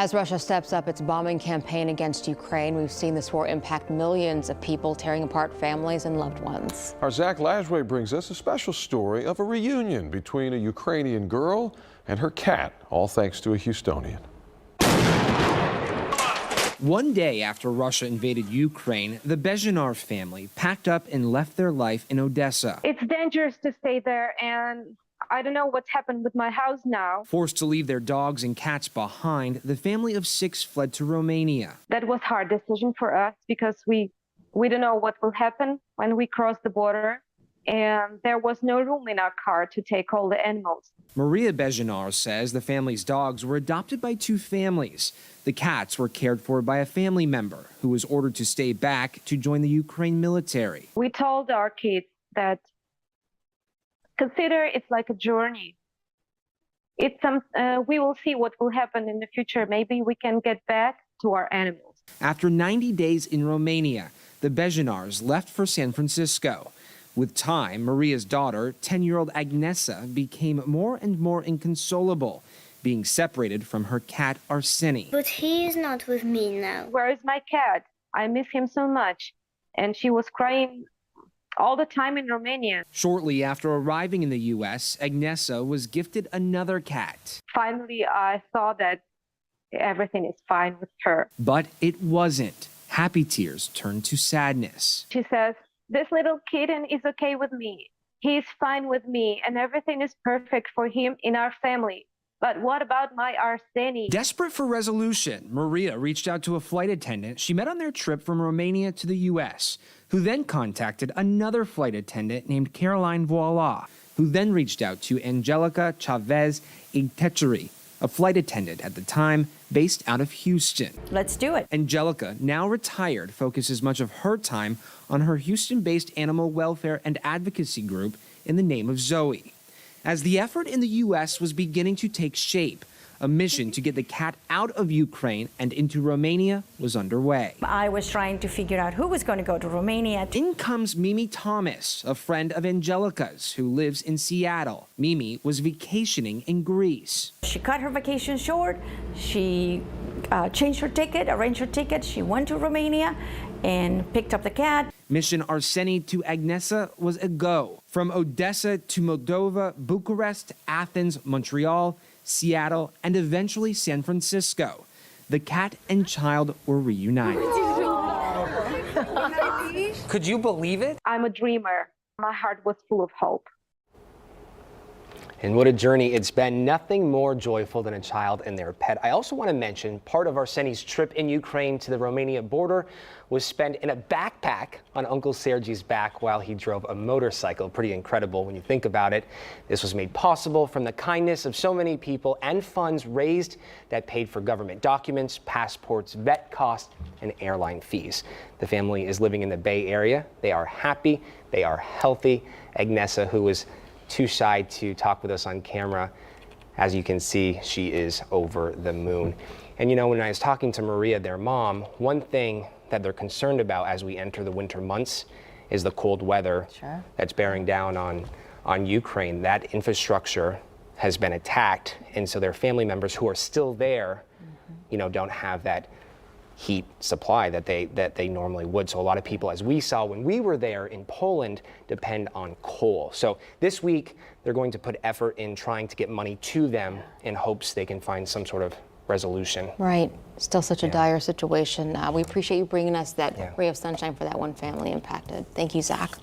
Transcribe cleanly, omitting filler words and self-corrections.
As Russia steps up its bombing campaign against Ukraine, we've seen this war impact millions of people, tearing apart families and loved ones. Our Zach Lasway brings us a special story of a reunion between a Ukrainian girl and her cat, all thanks to a Houstonian. One day after Russia invaded Ukraine, the Bezhenar family packed up and left their life in Odessa. It's dangerous to stay there, and I don't know what's happened with my house now. Forced to leave their dogs and cats behind, the family of 6 fled to Romania. That was a hard decision for us because we don't know what will happen when we cross the border, and there was no room in our car to take all the animals. Maria Bezhenar says the family's dogs were adopted by 2 families. The cats were cared for by a family member who was ordered to stay back to join the Ukraine military. We told our kids that consider it's like a journey. We will see what will happen in the future. Maybe we can get back to our animals. After 90 days in Romania, the Bezhenars left for San Francisco. With time, Maria's daughter, 10-year-old Agnesa, became more and more inconsolable, being separated from her cat Arseny. But he is not with me now. Where is my cat? I miss him so much. And she was crying all the time in Romania. Shortly after arriving in the U.S., Agnesa was gifted another cat. Finally, I thought that everything is fine with her. But it wasn't. Happy tears turned to sadness. She says, "This little kitten is okay with me. He's fine with me, and everything is perfect for him in our family. But what about my Arseny?" Desperate for resolution, Maria reached out to a flight attendant she met on their trip from Romania to the U.S., who then contacted another flight attendant named Caroline Voila, who then reached out to Angelica Chavez Igtecheri, a flight attendant at the time based out of Houston. Let's do it. Angelica, now retired, focuses much of her time on her Houston-based animal welfare and advocacy group in the name of Zoe. As the effort in the U.S. was beginning to take shape, a mission to get the cat out of Ukraine and into Romania was underway. I was trying to figure out who was going to go to Romania. In comes Mimi Thomas, a friend of Angelica's who lives in Seattle. Mimi was vacationing in Greece. She cut her vacation short. She changed her ticket, arranged her ticket. She went to Romania and picked up the cat. Mission Arseny to Agnesa was a go. From Odessa to Moldova, Bucharest, Athens, Montreal, Seattle, and eventually San Francisco. The cat and child were reunited. Could you believe it? I'm a dreamer. My heart was full of hope. And what a journey it's been. Nothing more joyful than a child and their pet. I also want to mention part of Arseny's trip in Ukraine to the Romania border was spent in a backpack on Uncle Sergei's back while he drove a motorcycle. Pretty incredible when you think about it. This was made possible from the kindness of so many people and funds raised that paid for government documents, passports, vet costs, and airline fees. The family is living in the Bay Area. They are happy. They are healthy. Agnesa, who was too shy to talk with us on camera, as you can see, she is over the moon. And you know, when I was talking to Maria, their mom, one thing that they're concerned about as we enter the winter months is the cold weather that's bearing down on Ukraine. That infrastructure has been attacked, and so their family members who are still there, you know, don't have that heat supply that they normally would. So a lot of people, as we saw when we were there in Poland, depend on coal. So this week they're going to put effort in trying to get money to them in hopes they can find some sort of resolution. Right. Still such a dire situation. We appreciate you bringing us that ray of sunshine for that one family impacted. Thank you, Zach.